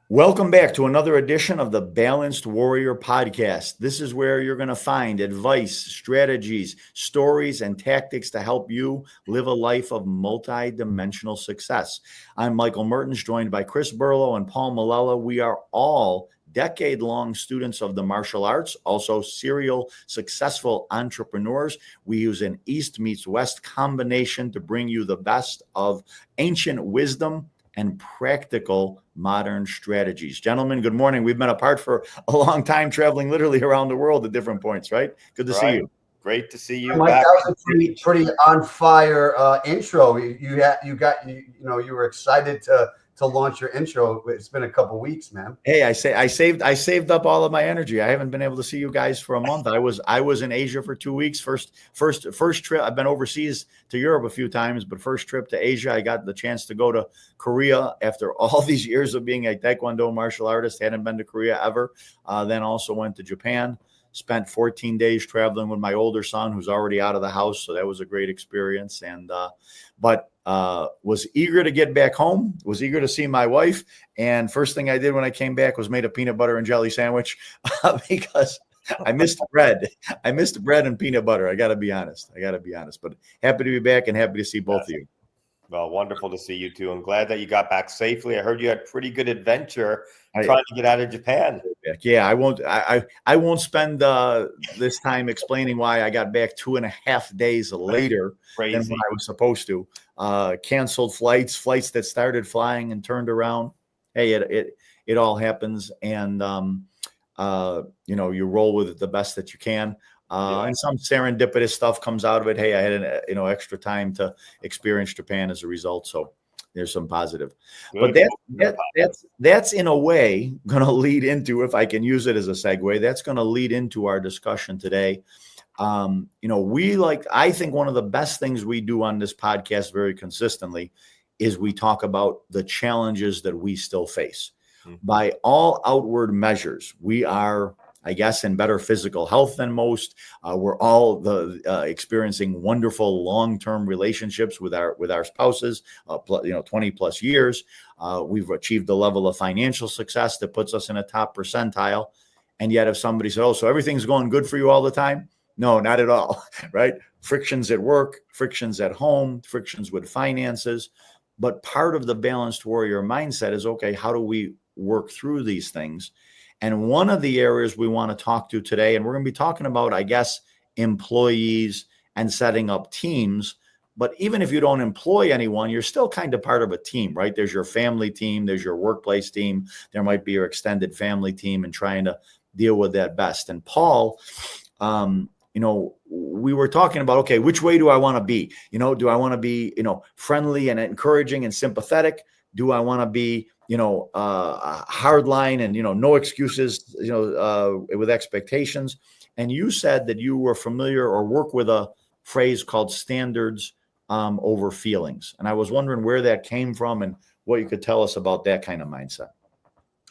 Welcome back to another edition of the Balanced Warrior Podcast. This is where you're going to find advice, strategies, stories, and tactics to help you live a life of multi-dimensional success. I'm Michael Mertens, joined by Chris Burlow and Paul Malella. We are all decade-long students of the martial arts, also serial successful entrepreneurs. We use an East meets West combination to bring you the best of ancient wisdom and practical modern strategies. Gentlemen, good morning. We've been apart for a long time, traveling literally around the world at different points, right? Good to see you. Great to see you Mike, back. that was a pretty on fire intro. You were excited to launch your intro. It's been a couple weeks, man. Hey, I saved up all of my energy. I haven't been able to see you guys for a month. I was in Asia for 2 weeks. First trip. I've been overseas to Europe a few times, but first trip to Asia, I got the chance to go to Korea after all these years of being a Taekwondo martial artist. Hadn't been to Korea ever. Then also went to Japan. Spent 14 days traveling with my older son, who's already out of the house. So that was a great experience. And but was eager to get back home, was eager to see my wife. And first thing I did when I came back was made a peanut butter and jelly sandwich because I missed bread. I missed bread and peanut butter. I got to be honest. But happy to be back and happy to see both of you. Well, wonderful to see you too. I'm glad that you got back safely. I heard you had a pretty good adventure trying to get out of Japan. Yeah, I won't spend this time explaining why I got back 2.5 days later than when I was supposed to. Canceled flights that started flying and turned around. Hey, it all happens, and you roll with it the best that you can. And some serendipitous stuff comes out of it. Hey, I had extra time to experience Japan as a result. So there's some positive. Good. But that's in a way going to lead into, if I can use it as a segue, that's going to lead into our discussion today. I think one of the best things we do on this podcast very consistently is we talk about the challenges that we still face. Mm-hmm. By all outward measures, we are, I guess, in better physical health than most. We're all experiencing wonderful long-term relationships with our spouses, 20 plus years. We've achieved a level of financial success that puts us in a top percentile. And yet if somebody said, oh, so everything's going good for you all the time? No, not at all, right? Frictions at work, frictions at home, frictions with finances. But part of the balanced warrior mindset is, okay, how do we work through these things? And one of the areas we want to talk to today, and we're going to be talking about, I guess, employees and setting up teams. But even if you don't employ anyone, you're still kind of part of a team, right? There's your family team, there's your workplace team, there might be your extended family team, and trying to deal with that best. And Paul, we were talking about, okay, which way do I want to be? Do I want to be, friendly and encouraging and sympathetic? Do I want to be, hard line and, no excuses, with expectations? And you said that you were familiar or work with a phrase called standards over feelings. And I was wondering where that came from and what you could tell us about that kind of mindset.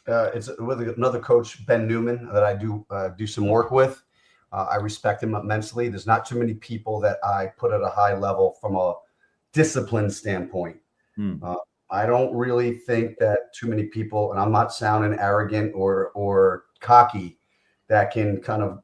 It's with another coach, Ben Newman, that I do some work with. I respect him immensely. There's not too many people that I put at a high level from a discipline standpoint. I don't really think that too many people, and I'm not sounding arrogant or cocky, that can kind of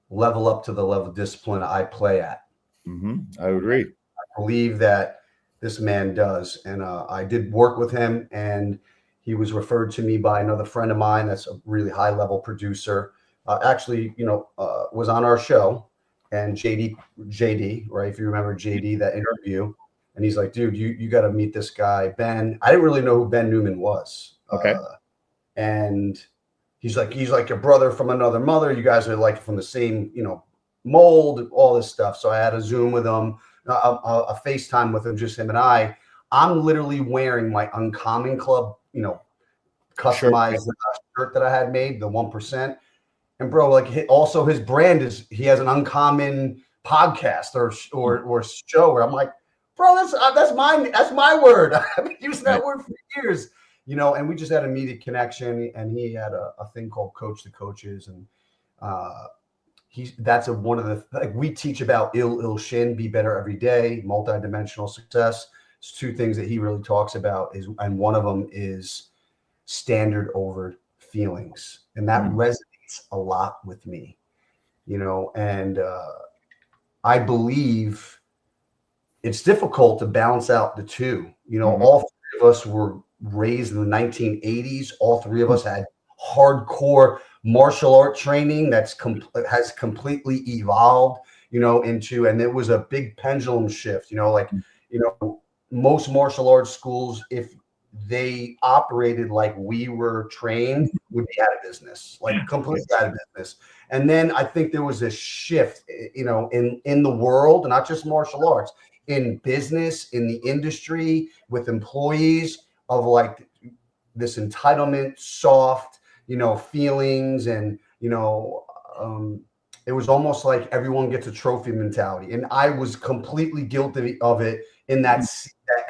level up to the level of discipline I play at. Mm-hmm. I would agree. I believe that this man does. And I did work with him, and he was referred to me by another friend of mine that's a really high level producer. Was on our show, and JD, right? If you remember JD, that interview, and he's like, dude, you got to meet this guy, Ben. I didn't really know who Ben Newman was. Okay. And he's like your brother from another mother. You guys are like from the same, mold, all this stuff. So I had a Zoom with him, a FaceTime with him, just him and I. I'm literally wearing my Uncommon Club, customized shirt that I had made, the 1%. And bro, also his brand is, he has an Uncommon podcast or show where I'm like, bro, that's my word. I've been using that word for years, and we just had an immediate connection. And he had a thing called Coach the Coaches, and that's one of the we teach about il shin, be better every day, multidimensional success. It's two things that he really talks about, and one of them is standard over feelings. And that resonates a lot with me, and I believe it's difficult to balance out the two. All three of us were raised in the 1980s. All three of us had hardcore martial art training has completely evolved, into, and it was a big pendulum shift, most martial arts schools, if they operated like we were trained, would be out of business, like completely out of business. And then I think there was a shift, in the world, not just martial arts, in business, in the industry, with employees, of like this entitlement, soft, feelings, and it was almost like everyone gets a trophy mentality, and I was completely guilty of it in that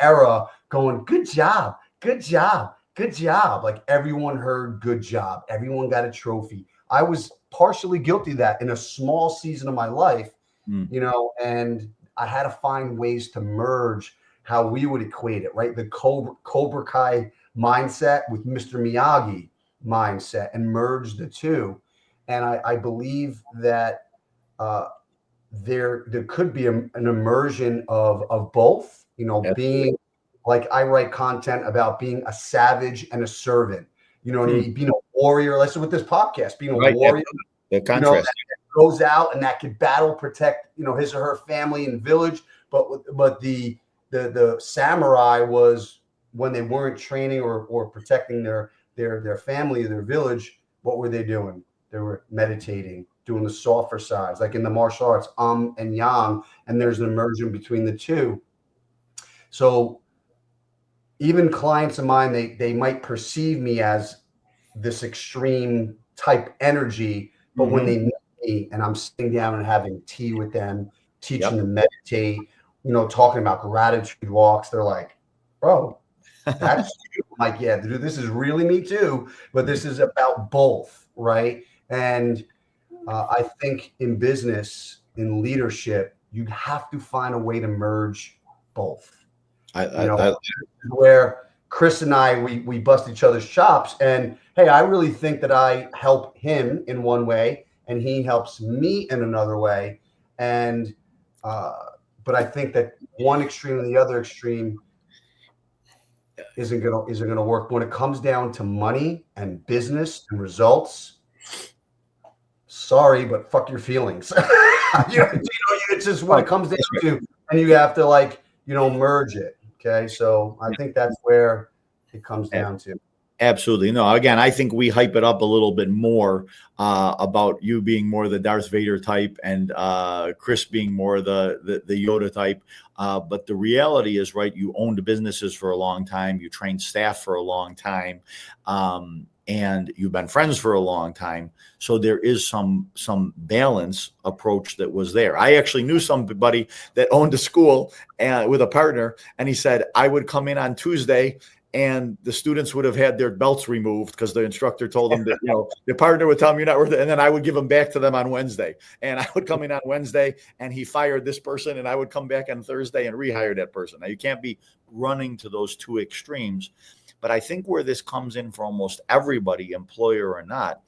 era. Going, good job, good job, good job. Like everyone heard good job, everyone got a trophy. I was partially guilty of that in a small season of my life, and I had to find ways to merge how we would equate it, right? The Cobra Kai mindset with Mr. Miyagi mindset, and merge the two. And I believe that there could be an immersion of both, being like, I write content about being a savage and a servant, being a warrior. Let's with this podcast, being a warrior, the contrast. That goes out and that could battle, protect, his or her family and village. But the samurai was, when they weren't training or protecting their family or their village, what were they doing? They were meditating, doing the softer sides, like in the martial arts, and yang, and there's an immersion between the two. So even clients of mine, they might perceive me as this extreme type energy, but when they meet me and I'm sitting down and having tea with them, teaching them meditate, talking about gratitude walks, they're like, bro, that's you. I'm like, yeah, dude, this is really me too, but this is about both, right? And I think in business, in leadership, you have to find a way to merge both. Where Chris and I, we bust each other's chops, and hey, I really think that I help him in one way, and he helps me in another way. And but I think that one extreme and the other extreme isn't gonna work when it comes down to money and business and results. Sorry, but fuck your feelings. It's just what it comes down to, and you have to merge it. Okay, so I think that's where it comes down to. Absolutely. No, again, I think we hype it up a little bit more about you being more the Darth Vader type and Chris being more the Yoda type. But the reality is, right, you owned businesses for a long time. You trained staff for a long time. And you've been friends for a long time. So there is some balance approach that was there. I actually knew somebody that owned a school with a partner, and he said, I would come in on Tuesday and the students would have had their belts removed because the instructor told them that, the partner would tell them you're not worth it. And then I would give them back to them on Wednesday. And I would come in on Wednesday and he fired this person, and I would come back on Thursday and rehire that person. Now you can't be running to those two extremes. But I think where this comes in for almost everybody, employer or not,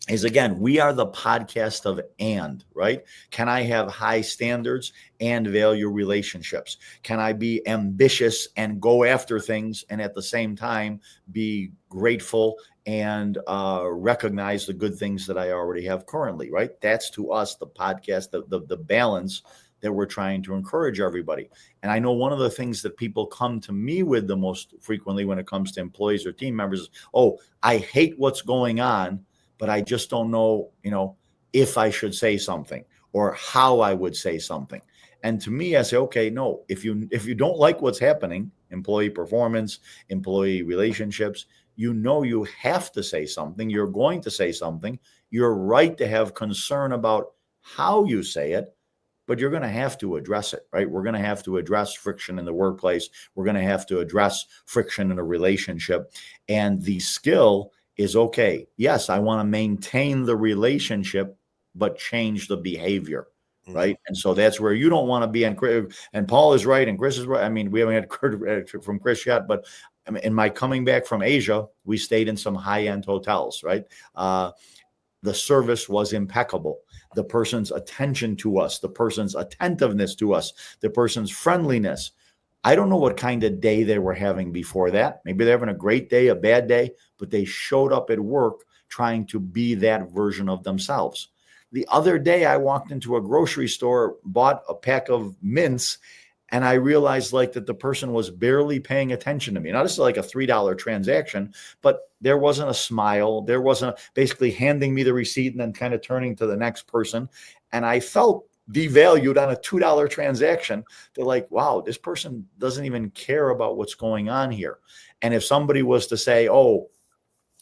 is, again, we are the podcast of and, right? Can I have high standards and value relationships? Can I be ambitious and go after things and at the same time be grateful and recognize the good things that I already have currently, right? That's, to us, the podcast, the balance that we're trying to encourage everybody. And I know one of the things that people come to me with the most frequently when it comes to employees or team members is, oh, I hate what's going on, but I just don't know, if I should say something or how I would say something. And to me, I say, okay, no, if you don't like what's happening, employee performance, employee relationships, you have to say something. You're going to say something. You're right to have concern about how you say it, but you're going to have to address it, right? We're going to have to address friction in the workplace. We're going to have to address friction in a relationship. And the skill is, okay, yes, I want to maintain the relationship, but change the behavior, right? And so that's where you don't want to be. And Paul is right, and Chris is right. I mean, we haven't had from Chris yet, but in my coming back from Asia, we stayed in some high-end hotels, right? The service was impeccable. The person's attention to us, the person's attentiveness to us, the person's friendliness. I don't know what kind of day they were having before that. Maybe they're having a great day, a bad day, but they showed up at work trying to be that version of themselves. The other day, I walked into a grocery store, bought a pack of mints, and I realized like that the person was barely paying attention to me. Now, this is like a $3 transaction, but there wasn't a smile. There wasn't basically handing me the receipt and then kind of turning to the next person. And I felt devalued on a $2 transaction. They're like, wow, this person doesn't even care about what's going on here. And if somebody was to say, oh,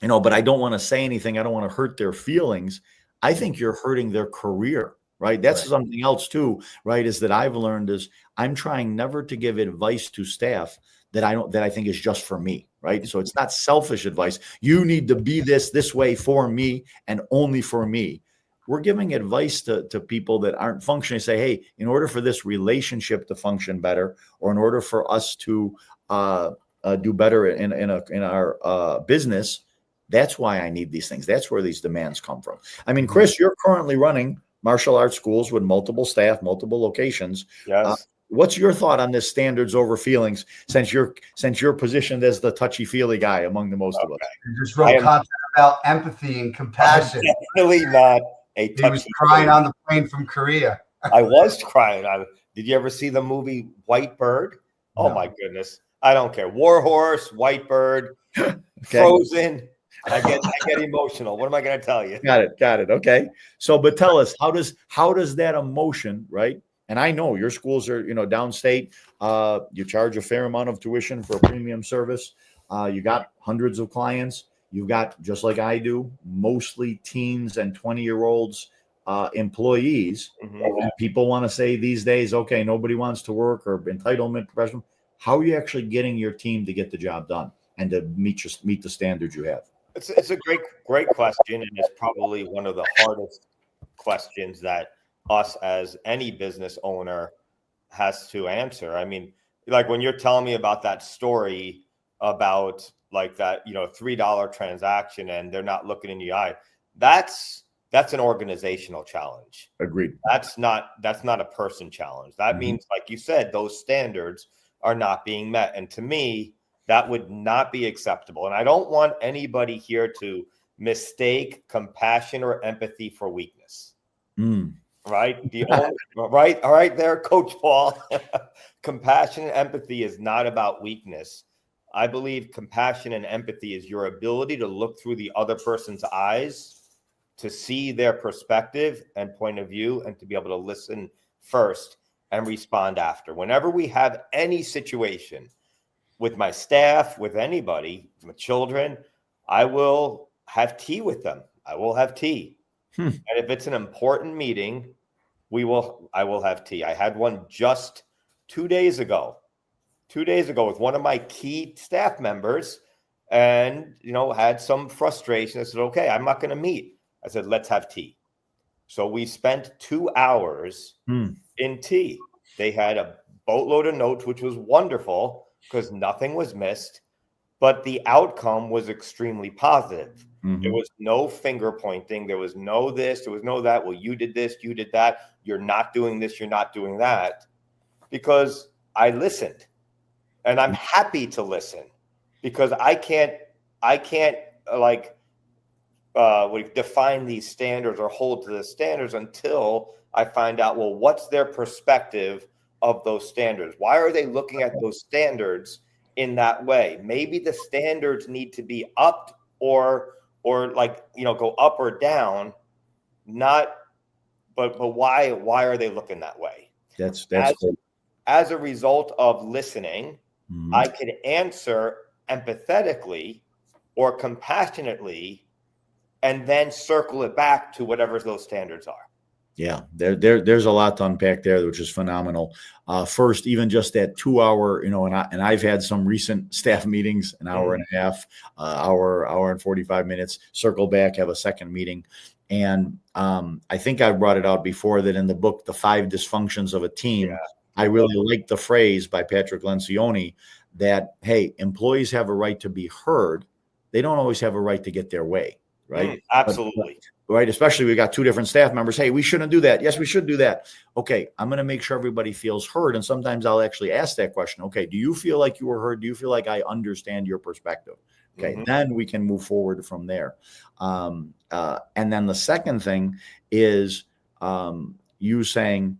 but I don't want to say anything, I don't want to hurt their feelings, I think you're hurting their career, right? That's right. Something else too, right? Is that I've learned is I'm trying never to give advice to staff that I think is just for me, right? So it's not selfish advice. You need to be this way for me and only for me. We're giving advice to people that aren't functioning. Say, hey, in order for this relationship to function better, or in order for us to do better in our business, that's why I need these things. That's where these demands come from. I mean, Chris, you're currently running martial arts schools with multiple staff, multiple locations. Yes. What's your thought on this standards over feelings, since you're positioned as the touchy-feely guy among the most of us? You just wrote content about empathy and compassion. Definitely not a touchy. He was crying on the plane from Korea. I was crying. Did you ever see the movie White Bird? Oh, no. My goodness. I don't care. War Horse, White Bird, okay. Frozen. I get emotional. What am I going to tell you? Got it. Okay. So, but tell us, how does that emotion, right? And I know your schools are, downstate. You charge a fair amount of tuition for a premium service. You got hundreds of clients. You've got, just like I do, mostly teens and 20-year-olds employees. Mm-hmm. People want to say these days, okay, nobody wants to work, or entitlement professional. How are you actually getting your team to get the job done and to meet the standards you have? It's a great question, and it's probably one of the hardest questions that us as any business owner has to answer. I mean, like when you're telling me about that story about like that, $3 transaction and they're not looking in the eye, that's an organizational challenge. Agreed. That's not a person challenge. That means, like you said, those standards are not being met. And to me, that would not be acceptable. And I don't want anybody here to mistake compassion or empathy for weakness. Right? Right. All right there, Coach Paul. Compassion and empathy is not about weakness. I believe compassion and empathy is your ability to look through the other person's eyes, to see their perspective and point of view, and to be able to listen first and respond after. Whenever we have any situation with my staff, with anybody, with children, I will have tea with them. I will have tea. And if it's an important meeting, I will have tea. I had one just 2 days ago with one of my key staff members, and, had some frustration. I said, okay, I'm not going to meet. I said, let's have tea. So we spent 2 hours in tea. They had a boatload of notes, which was wonderful because nothing was missed, but the outcome was extremely positive. There was no finger pointing. There was no this, there was no that. Well, you did this, you did that. You're not doing this, you're not doing that. Because I listened, and I'm happy to listen, because I can't define these standards or hold to the standards until I find out, well, what's their perspective of those standards? Why are they looking at those standards in that way? Maybe the standards need to be upped or go up or down, but why are they looking that way? That's as a result of listening, I can answer empathetically or compassionately, and then circle it back to whatever those standards are. Yeah, there's a lot to unpack there, which is phenomenal. First, even just that 2 hour, and I've had some recent staff meetings, an hour and a half, hour and 45 minutes, circle back, have a second meeting. And I think I brought it out before that in the book, The 5 Dysfunctions of a Team, I really like the phrase by Patrick Lencioni that, hey, employees have a right to be heard. They don't always have a right to get their way, right? Absolutely. Right. Especially we got two different staff members. Hey, we shouldn't do that. Yes, we should do that. Okay. I'm going to make sure everybody feels heard. And sometimes I'll actually ask that question. Okay. Do you feel like you were heard? Do you feel like I understand your perspective? Okay. Then we can move forward from there. And then the second thing is you saying,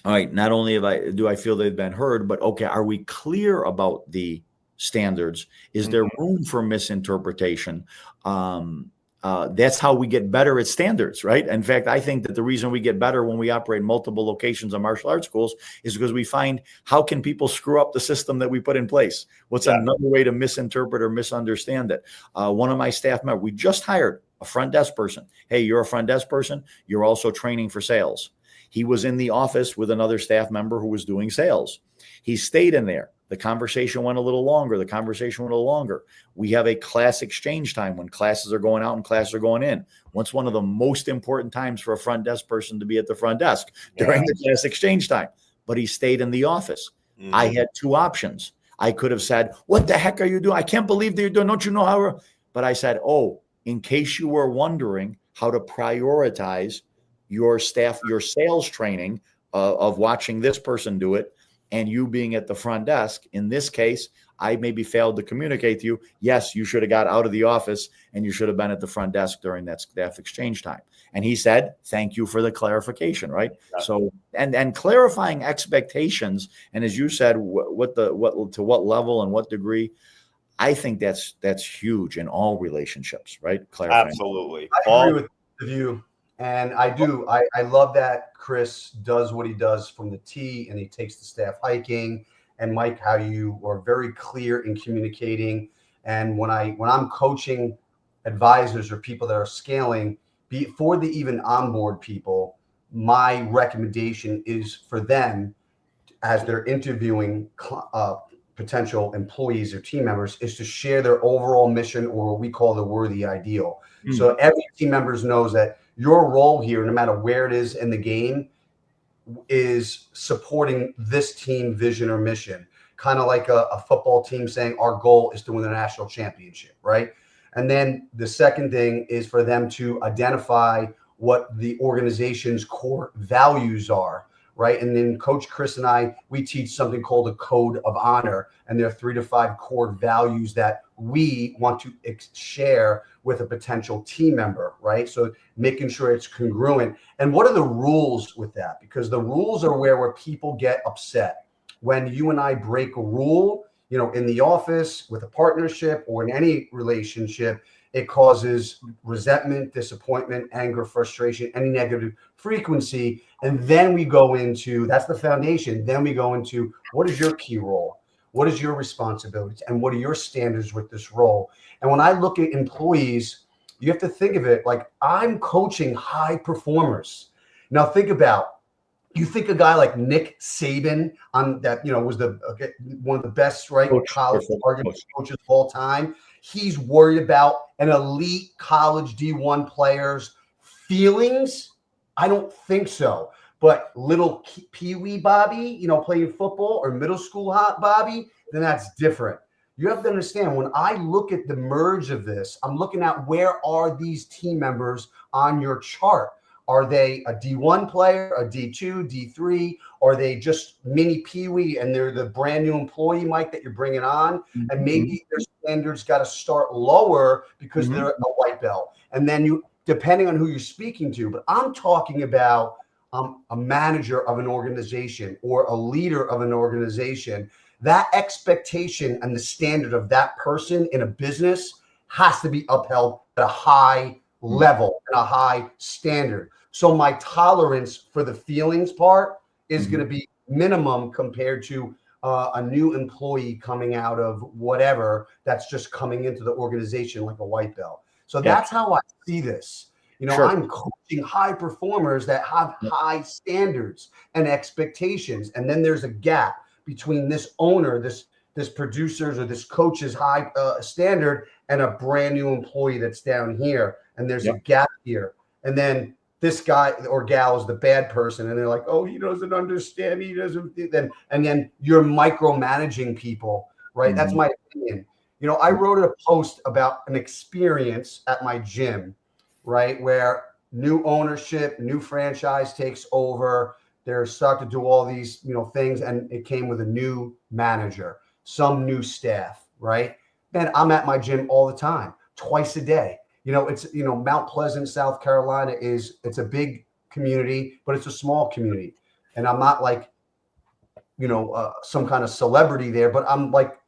all right, not only do I feel they've been heard, but okay, are we clear about the standards? Is there room for misinterpretation? That's how we get better at standards, right? In fact, I think that the reason we get better when we operate multiple locations of martial arts schools is because we find how can people screw up the system that we put in place? What's another way to misinterpret or misunderstand it? One of my staff members, we just hired a front desk person. Hey, you're a front desk person. You're also training for sales. He was in the office with another staff member who was doing sales. He stayed in there. The conversation went a little longer. We have a class exchange time when classes are going out and classes are going in. What's one of the most important times for a front desk person to be at the front desk during the class exchange time? But he stayed in the office. I had two options. I could have said, what the heck are you doing? I can't believe that you're doing. Don't you know how? But I said, oh, in case you were wondering how to prioritize your staff, your sales training of watching this person do it and you being at the front desk. In this case, I maybe failed to communicate to you. Yes, you should have got out of the office and you should have been at the front desk during that staff exchange time. And he said, thank you for the clarification, right? So, and clarifying expectations. And as you said, to what level and what degree, I think that's huge in all relationships, right? Clarifying. Absolutely. I agree with you. And I do. I love that Chris does what he does from the tee and he takes the staff hiking. And Mike, how you are very clear in communicating. And when I'm coaching advisors or people that are scaling, before they even onboard people, my recommendation is for them, as they're interviewing potential employees or team members, is to share their overall mission, or what we call the worthy ideal. So every team member knows that your role here, no matter where it is in the game, is supporting this team vision or mission. Kind of like a football team saying our goal is to win the national championship, right? And then the second thing is for them to identify what the organization's core values are, right? And then Coach Chris and I, we teach something called a code of honor, and there are 3 to 5 core values that we want to share with a potential team member, right? So making sure it's congruent. And what are the rules with that? Because the rules are where people get upset. When you and I break a rule, in the office, with a partnership, or in any relationship, it causes resentment, disappointment, anger, frustration, any negative frequency. And then we go into, that's the foundation. Then we go into, what is your key role? What is your responsibilities? And what are your standards with this role? And when I look at employees, you have to think of it like I'm coaching high performers. Now think about, you think a guy like Nick Saban on that, was one of the best, right, college coaches of all time. He's worried about an elite college D1 player's feelings? I don't think so. But little Pee-wee Bobby, playing football, or middle school hot Bobby, then that's different. You have to understand, when I look at the merge of this, I'm looking at where are these team members on your chart? Are they a D1 player, a D2, D3? Are they just mini Pee-wee and they're the brand new employee, Mike, that you're bringing on? And maybe their standards got to start lower because they're a white belt. And then depending on who you're speaking to, but I'm talking about a manager of an organization or a leader of an organization. That expectation and the standard of that person in a business has to be upheld at a high level and a high standard. So my tolerance for the feelings part is going to be minimum compared to a new employee coming out of whatever that's just coming into the organization like a white belt. So that's how I see this. I'm coaching high performers that have high standards and expectations. And then there's a gap between this owner, this producer's or this coach's high standard, and a brand new employee that's down here. And there's a gap here. And then this guy or gal is the bad person. And they're like, oh, he doesn't understand. He doesn't. And then you're micromanaging people right? That's my opinion. You know, I wrote a post about an experience at my gym, right, where new ownership, new franchise takes over. They're starting to do all these, you know, things, and it came with a new manager, some new staff, right? Man, I'm at my gym all the time, twice a day. You know, it's, you know, Mount Pleasant, South Carolina it's a big community, but it's a small community. And I'm not like, you know, some kind of celebrity there, but I'm like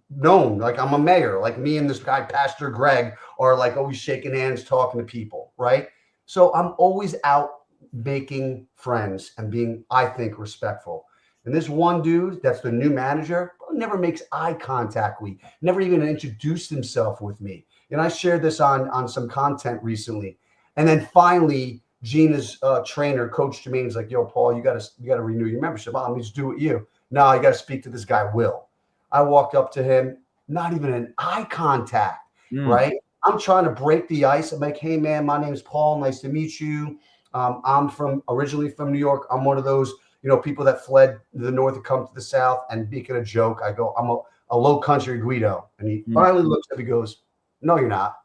known, like I'm a mayor, like me and this guy, Pastor Greg, are like always shaking hands, talking to people, right? So I'm always out making friends and being, I think, respectful. And this one dude that's the new manager never makes eye contact with me, never even introduced himself with me. And I shared this on some content recently. And then finally, Gina's trainer, Coach Jermaine's like, yo, Paul, you gotta renew your membership. I'm just do it you. No, you gotta speak to this guy, Will. I walked up to him, not even an eye contact, right? I'm trying to break the ice. I'm like, hey, man, my name's Paul. Nice to meet you. I'm originally from New York. I'm one of those, you know, people that fled the north to come to the south. And making a joke, I go, I'm a low country Guido. And he finally looks at me, goes, no, you're not.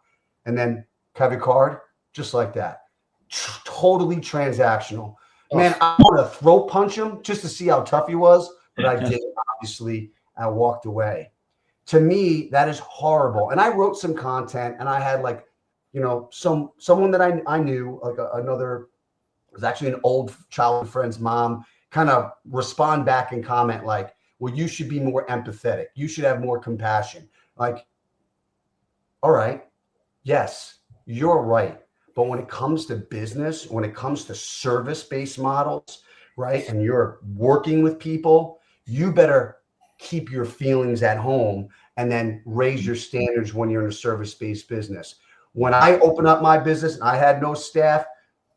And then, have your card? Just like that. Totally transactional. Man, I want to throat punch him just to see how tough he was, but I didn't, obviously. I walked away. To me, that is horrible. And I wrote some content, and I had like, you know, someone that I knew, like another, it was actually an old childhood friend's mom, kind of respond back and comment like, well, you should be more empathetic. You should have more compassion. Like, all right, yes, you're right. But when it comes to business, when it comes to service-based models, right, and you're working with people, you better keep your feelings at home and then raise your standards when you're in a service-based business. When I opened up my business and I had no staff,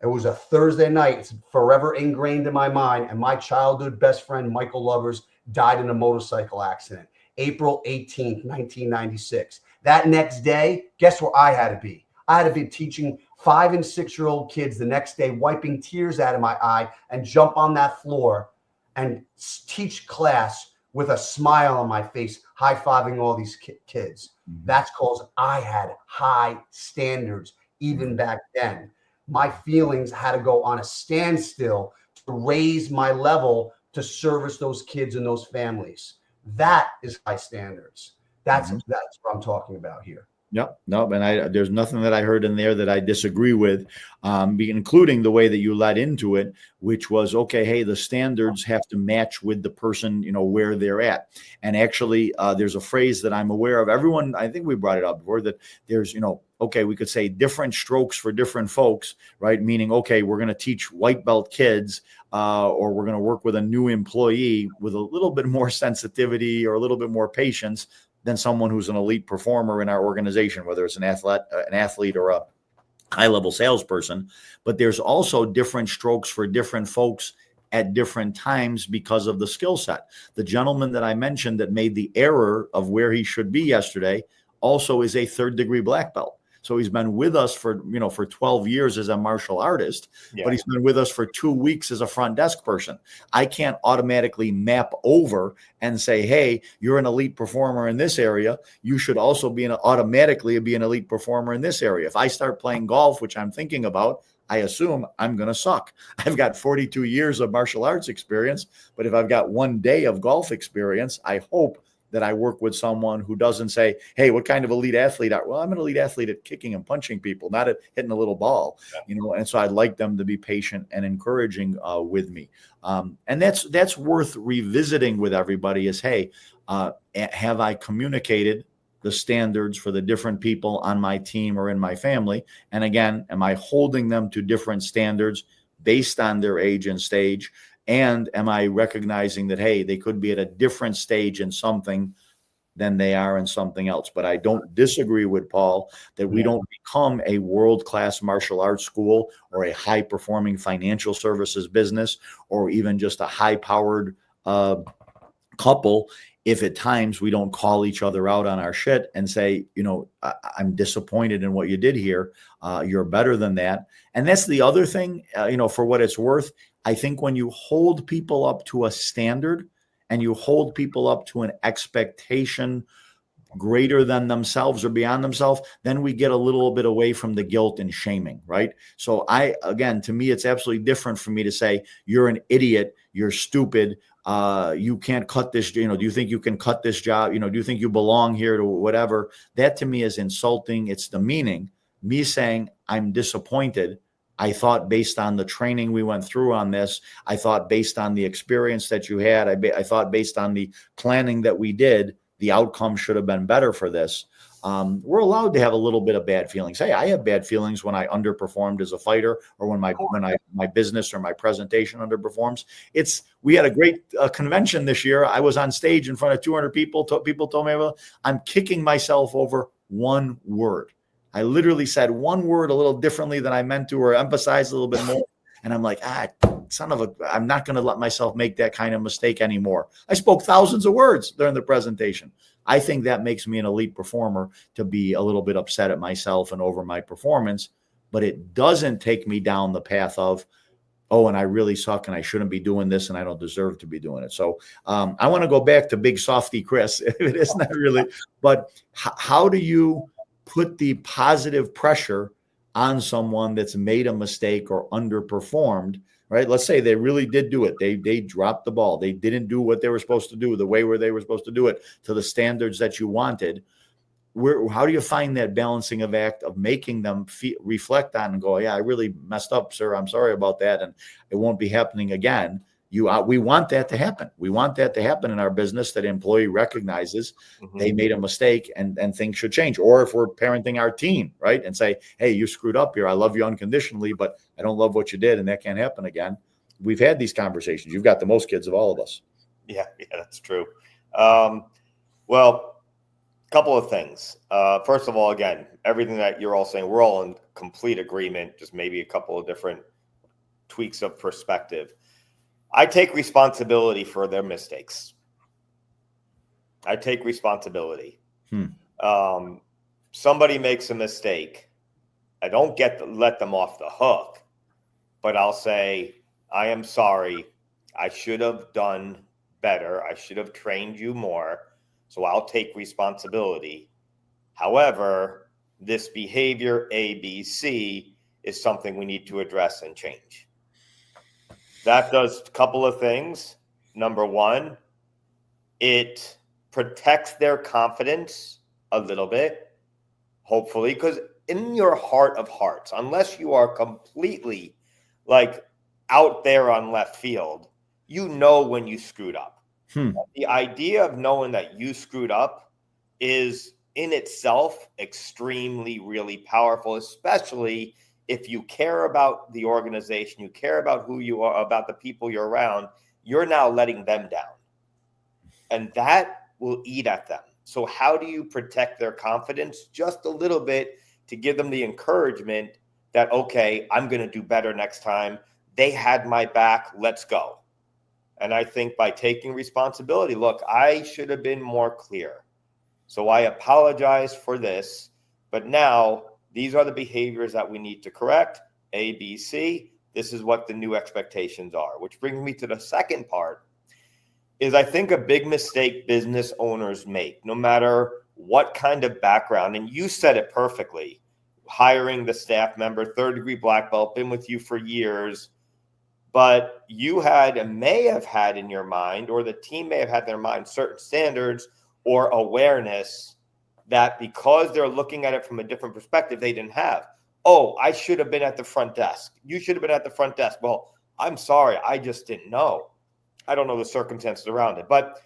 it was a Thursday night. It's forever ingrained in my mind. And my childhood best friend, Michael Lovers, died in a motorcycle accident, April 18th, 1996. That next day, guess where I had to be? I had to be teaching 5- and 6-year-old kids the next day, wiping tears out of my eye, and jump on that floor and teach class with a smile on my face, high-fiving all these kids. That's because I had high standards even back then. My feelings had to go on a standstill to raise my level to service those kids and those families. That is high standards. That's what I'm talking about here. Yep. No, and there's nothing that I heard in there that I disagree with, including the way that you led into it, which was, okay, hey, the standards have to match with the person, you know, where they're at. And actually, there's a phrase that I'm aware of. Everyone, I think we brought it up before, that there's, you know, okay, we could say different strokes for different folks, right? Meaning, okay, we're going to teach white belt kids, or we're going to work with a new employee with a little bit more sensitivity or a little bit more patience than someone who's an elite performer in our organization, whether it's an athlete or a high-level salesperson. But there's also different strokes for different folks at different times because of the skill set. The gentleman that I mentioned that made the error of where he should be yesterday also is a third-degree black belt. So he's been with us for 12 years as a martial artist, but he's been with us for 2 weeks as a front desk person. I can't automatically map over and say, hey, you're an elite performer in this area. You should also automatically be an elite performer in this area. If I start playing golf, which I'm thinking about, I assume I'm going to suck. I've got 42 years of martial arts experience, but if I've got 1 day of golf experience, I hope that I work with someone who doesn't say, hey, what kind of elite athlete are you? Well, I'm an elite athlete at kicking and punching people, not at hitting a little ball, you know? And so I'd like them to be patient and encouraging with me. And that's worth revisiting with everybody is, hey, have I communicated the standards for the different people on my team or in my family? And again, am I holding them to different standards based on their age and stage? And am I recognizing that, hey, they could be at a different stage in something than they are in something else? But I don't disagree with Paul that we don't become a world-class martial arts school or a high-performing financial services business or even just a high-powered couple if at times we don't call each other out on our shit and say, you know, I'm disappointed in what you did here. You're better than that. And that's the other thing, you know, for what it's worth. I think when you hold people up to a standard and you hold people up to an expectation greater than themselves or beyond themselves, then we get a little bit away from the guilt and shaming, right? So again, to me, it's absolutely different for me to say, you're an idiot, you're stupid, you can't cut this, do you think you can cut this job? Do you think you belong here to whatever? That to me is insulting. It's demeaning. Me saying, I'm disappointed. I thought based on the training we went through on this, I thought based on the experience that you had, I thought based on the planning that we did, the outcome should have been better for this. We're allowed to have a little bit of bad feelings. Hey, I have bad feelings when I underperformed as a fighter, or when my business or my presentation underperforms. We had a great convention this year. I was on stage in front of 200 people. People told me, well, I'm kicking myself over one word. I literally said one word a little differently than I meant to, or emphasized a little bit more. And I'm like, I'm not going to let myself make that kind of mistake anymore. I spoke thousands of words during the presentation. I think that makes me an elite performer, to be a little bit upset at myself and over my performance, but it doesn't take me down the path of, oh, and I really suck and I shouldn't be doing this and I don't deserve to be doing it. So I want to go back to Big Softy Chris. It is not really, but how do you put the positive pressure on someone that's made a mistake or underperformed, right? Let's say they really did do it. They dropped the ball. They didn't do what they were supposed to do, the way where they were supposed to do it, to the standards that you wanted. How do you find that balancing of act of making them reflect on and go, yeah, I really messed up, sir. I'm sorry about that. And it won't be happening again. We want that to happen. We want that to happen in our business, that employee recognizes they made a mistake and things should change. Or if we're parenting our teen, right, and say, hey, you screwed up here. I love you unconditionally, but I don't love what you did, and that can't happen again. We've had these conversations. You've got the most kids of all of us. Yeah, that's true. Well, a couple of things. First of all, again, everything that you're all saying, we're all in complete agreement, just maybe a couple of different tweaks of perspective. I take responsibility for their mistakes. I take responsibility. Somebody makes a mistake. I don't let them off the hook, but I'll say, I am sorry. I should have done better. I should have trained you more. So I'll take responsibility. However, this behavior ABC is something we need to address and change. That does a couple of things. Number one, it protects their confidence a little bit, hopefully, because in your heart of hearts, unless you are completely like out there on left field, you know when you screwed up. The idea of knowing that you screwed up is in itself extremely, really powerful, especially if you care about the organization, you care about who you are, about the people you're around, you're now letting them down. And that will eat at them. So how do you protect their confidence? Just a little bit, to give them the encouragement that, okay, I'm going to do better next time. They had my back. Let's go. And I think by taking responsibility, look, I should have been more clear. So I apologize for this, but now these are the behaviors that we need to correct. A, B, C. This is what the new expectations are, which brings me to the second part. Is I think a big mistake business owners make, no matter what kind of background, and you said it perfectly, hiring the staff member, third-degree black belt, been with you for years, but you had and may have had in your mind, or the team may have had in their mind, certain standards or awareness that because they're looking at it from a different perspective, they didn't have. Oh, I should have been at the front desk. You should have been at the front desk. Well, I'm sorry, I just didn't know. I don't know the circumstances around it. But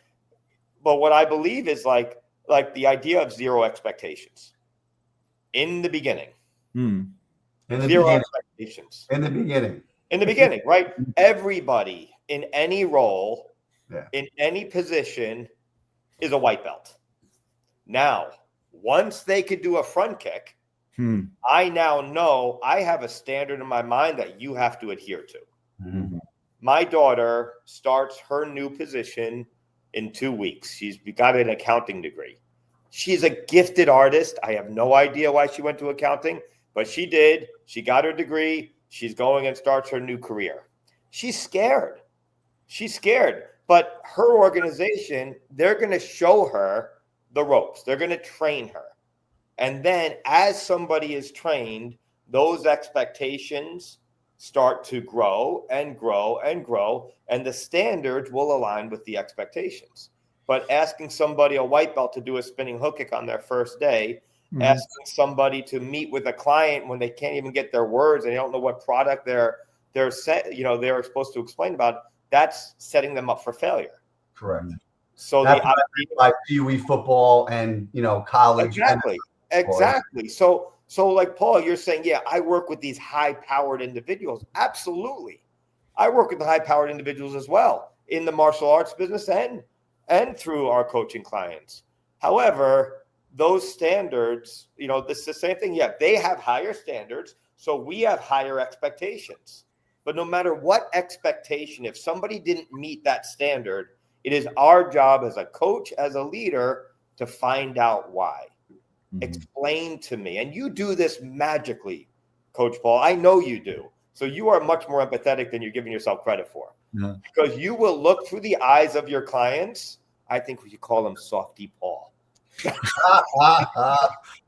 what I believe is like the idea of zero expectations. In the beginning. Expectations. In the beginning. In the beginning, right? Everybody in any role, in any position is a white belt. Now, once they could do a front kick, I now know I have a standard in my mind that you have to adhere to. My daughter starts her new position in 2 weeks. She's got an accounting degree. She's a gifted artist. I have no idea why she went to accounting, but she did. She got her degree. She's going and starts her new career. She's scared. She's scared. But her organization, they're going to show her the ropes. They're going to train her. And then as somebody is trained, those expectations start to grow and grow and grow, and the standards will align with the expectations. But asking somebody, a white belt, to do a spinning hook kick on their first day, asking somebody to meet with a client when they can't even get their words and they don't know what product they're supposed to explain about, that's setting them up for failure. Correct. So that's like Pee Wee football and college. Exactly. So like Paul, you're saying, yeah, I work with these high-powered individuals. Absolutely. I work with the high-powered individuals as well in the martial arts business and through our coaching clients. However, those standards, this is the same thing. Yeah, they have higher standards, so we have higher expectations. But no matter what expectation, if somebody didn't meet that standard, it is our job as a coach, as a leader, to find out why. Explain to me. And you do this magically, Coach Paul. I know you do. So you are much more empathetic than you're giving yourself credit for. Yeah. Because you will look through the eyes of your clients. I think we should call him Softy Paul.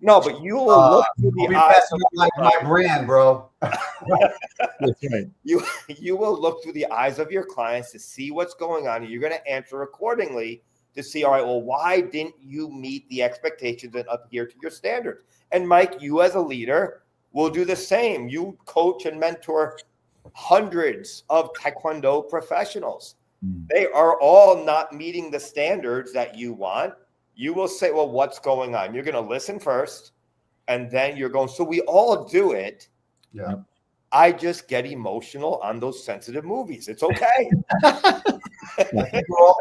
No, but you will look through the eyes of my brand, bro. That's right. You will look through the eyes of your clients to see what's going on, and you're going to answer accordingly to see, all right, well, why didn't you meet the expectations and adhere to your standards? And Mike, you as a leader will do the same. You coach and mentor hundreds of Taekwondo professionals. They are all not meeting the standards that you want. You will say, well, what's going on? You're going to listen first, and then you're going, so we all do it. Yeah. I just get emotional on those sensitive movies. It's okay.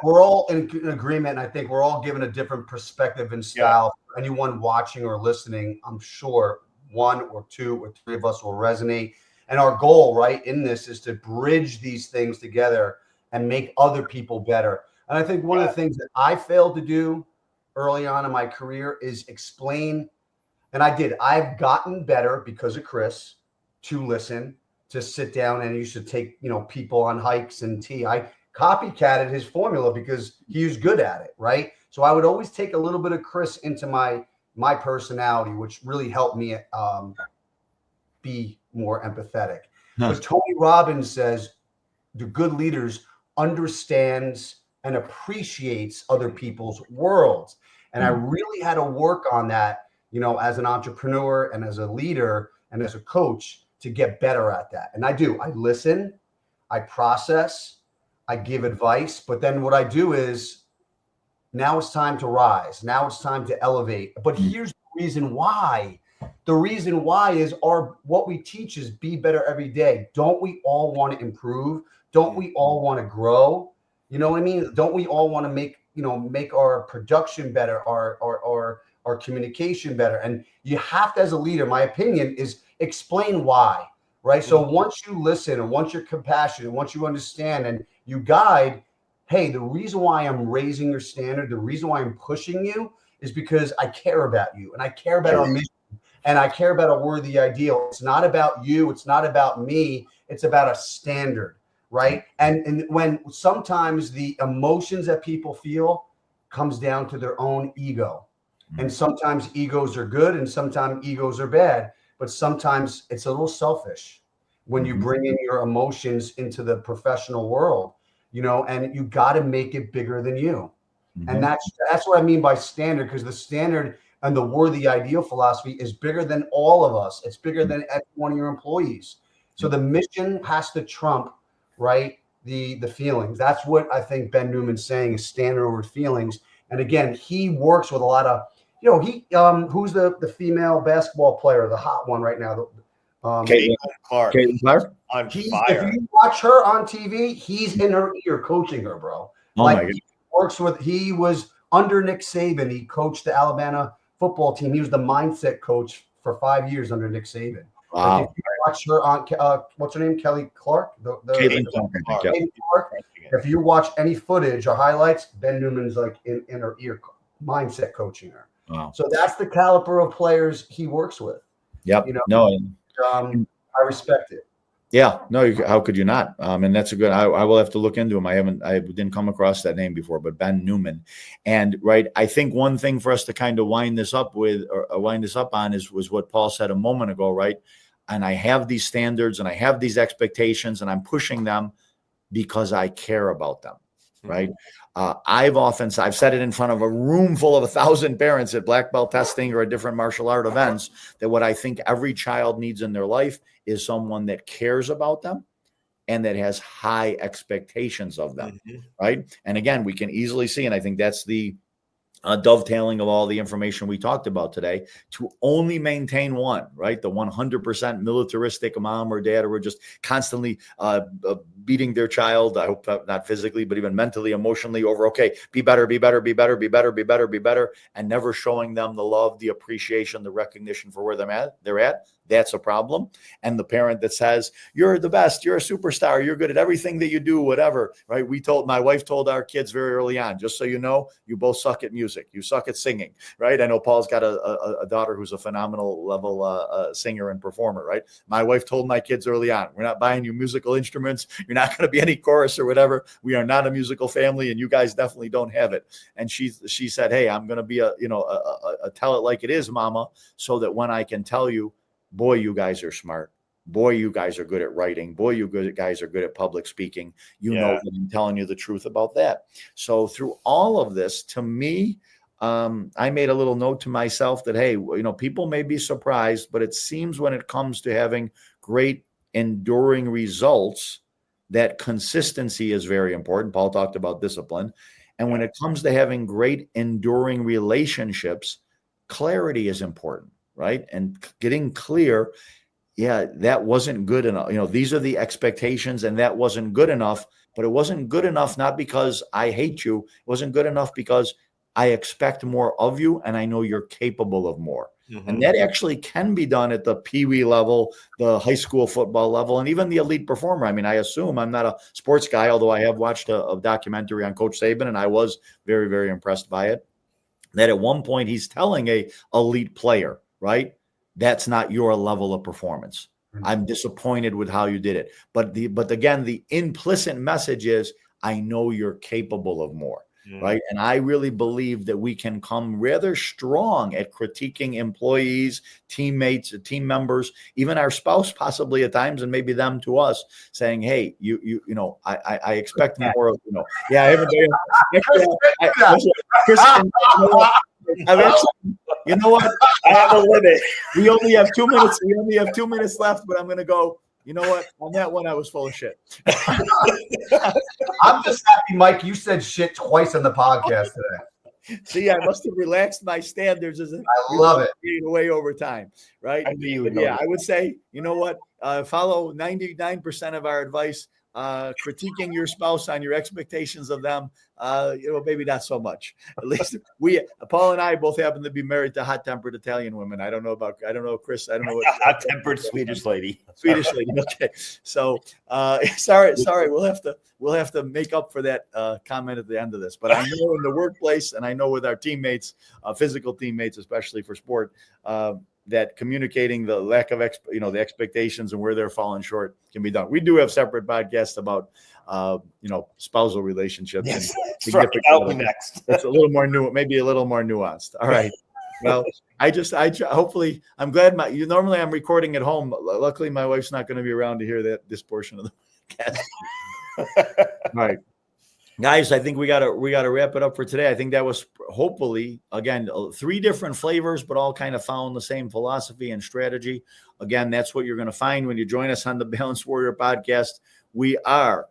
we're all in agreement. And I think we're all given a different perspective and style. Yeah. Anyone watching or listening, I'm sure one or two or three of us will resonate. And our goal, right, in this is to bridge these things together and make other people better. And I think one of the things that I failed to do early on in my career is explain, and I did. I've gotten better because of Chris to listen, to sit down, and I used to take, people on hikes and tea. I copycatted his formula because he was good at it, right? So I would always take a little bit of Chris into my personality, which really helped me be more empathetic. But Tony Robbins says the good leaders understands and appreciates other people's worlds. And I really had to work on that, as an entrepreneur and as a leader and as a coach to get better at that. And I do. I listen, I process, I give advice. But then what I do is now it's time to rise. Now it's time to elevate. But here's the reason why. The reason why is what we teach is be better every day. Don't we all want to improve? Don't we all want to grow? You know what I mean? Don't we all want to make our production better, our communication better? And you have to, as a leader, my opinion is explain why, right? So once you listen and once you're compassionate, once you understand and you guide, hey, the reason why I'm raising your standard, the reason why I'm pushing you is because I care about you and I care about our mission and I care about a worthy ideal. It's not about you. It's not about me. It's about a standard. Right. And when sometimes the emotions that people feel comes down to their own ego. And sometimes egos are good and sometimes egos are bad. But sometimes it's a little selfish when you bring in your emotions into the professional world, and you got to make it bigger than you. And that's what I mean by standard, because the standard and the worthy ideal philosophy is bigger than all of us. It's bigger than every one of your employees. So the mission has to trump, right, the feelings. That's what I think Ben Newman's saying is standard over feelings. And again, he works with a lot of, who's the female basketball player, the hot one right now? Caitlin Clark. On fire. If you watch her on TV, he's in her ear coaching her, bro. My God. He was under Nick Saban. He coached the Alabama football team. He was the mindset coach for 5 years under Nick Saban. Wow. Like if you watch her on, what's her name? Kelly Clark? Caitlin Clark. If you watch any footage or highlights, Ben Newman's like in her ear, mindset coaching her. Wow. So that's the caliber of players he works with. Yep. I respect it. Yeah, no, how could you not? And that's a good, I will have to look into him. I didn't come across that name before, but Ben Newman. And right, I think one thing for us to kind of wind this up on was what Paul said a moment ago, right? And I have these standards and I have these expectations and I'm pushing them because I care about them, right? I've said it in front of a room full of 1,000 parents at black belt testing or at different martial art events, that what I think every child needs in their life is someone that cares about them and that has high expectations of them, right? And again, we can easily see, and I think that's the dovetailing of all the information we talked about today, to only maintain one, right? The 100% militaristic mom or dad, or just constantly beating their child. I hope not physically, but even mentally, emotionally over, okay, be better, be better, be better, be better, be better, be better, and never showing them the love, the appreciation, the recognition for where they're at. That's a problem. And the parent that says, you're the best, you're a superstar, you're good at everything that you do, whatever, right? My wife told our kids very early on, just so you know, you both suck at music. You suck at singing, right? I know Paul's got a daughter who's a phenomenal level singer and performer, right? My wife told my kids early on, we're not buying you musical instruments. You're not going to be any chorus or whatever. We are not a musical family, and you guys definitely don't have it. And she said, hey, I'm going to be a tell it like it is, mama, so that when I can tell you, boy, you guys are smart. Boy, you guys are good at writing. Boy, you guys are good at public speaking. Know that I'm telling you the truth about that. So through all of this, to me, I made a little note to myself that, hey, people may be surprised, but it seems when it comes to having great enduring results, that consistency is very important. Paul talked about discipline. And when it comes to having great enduring relationships, clarity is important. Right. And getting clear. Yeah, that wasn't good enough. These are the expectations and that wasn't good enough, but it wasn't good enough, not because I hate you. It wasn't good enough because I expect more of you and I know you're capable of more. And that actually can be done at the peewee level, the high school football level, and even the elite performer. I mean, I assume, I'm not a sports guy, although I have watched a documentary on Coach Saban and I was very, very impressed by it, that at one point he's telling a elite player, right, that's not your level of performance. I'm disappointed with how you did it. But again, the implicit message is, I know you're capable of more, right? And I really believe that we can come rather strong at critiquing employees, teammates, team members, even our spouse, possibly at times, and maybe them to us, saying, "Hey, I expect more of Yeah, I haven't done Chris. You know what? I have a limit. We only have 2 minutes. We only have 2 minutes left, but I'm going to go. You know what? On that one, I was full of shit. I'm just happy, Mike. You said shit twice on the podcast today. See, I must have relaxed my standards as I love it. Away over time, right? I would say, you know what? Follow 99% of our advice. Critiquing your spouse on your expectations of them, maybe not so much. At least Paul and I both happen to be married to hot-tempered Italian women. I don't know Chris. I don't know what hot-tempered Swedish lady. Okay. So, sorry. We'll have to make up for that comment at the end of this. But I know in the workplace, and I know with our teammates, physical teammates, especially for sport, that communicating the lack of the expectations and where they're falling short can be done. We do have separate podcasts about spousal relationships. Yes, and right. Next. It's a little more maybe a little more nuanced. All right. Well, hopefully I'm glad normally I'm recording at home. Luckily my wife's not going to be around to hear this portion of the podcast. All right. Guys, I think we gotta wrap it up for today. I think that was hopefully, again, 3 different flavors, but all kind of following the same philosophy and strategy. Again, that's what you're going to find when you join us on the Balanced Warrior podcast. We are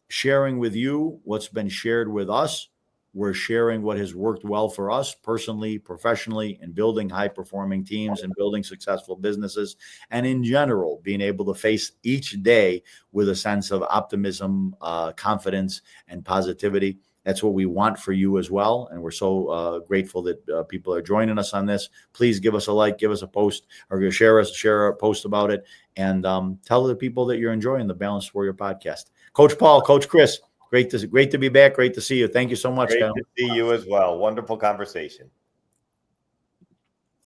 sharing with you what's been shared with us. We're sharing what has worked well for us personally, professionally, in building high-performing teams and building successful businesses, and in general, being able to face each day with a sense of optimism, confidence, and positivity. That's what we want for you as well, and we're so grateful that people are joining us on this. Please give us a like, give us a post, or share a post about it, and tell the people that you're enjoying the Balanced Warrior podcast. Coach Paul, Coach Chris, great to be back. Great to see you. Thank you so much. Great to see you as well. Wonderful conversation.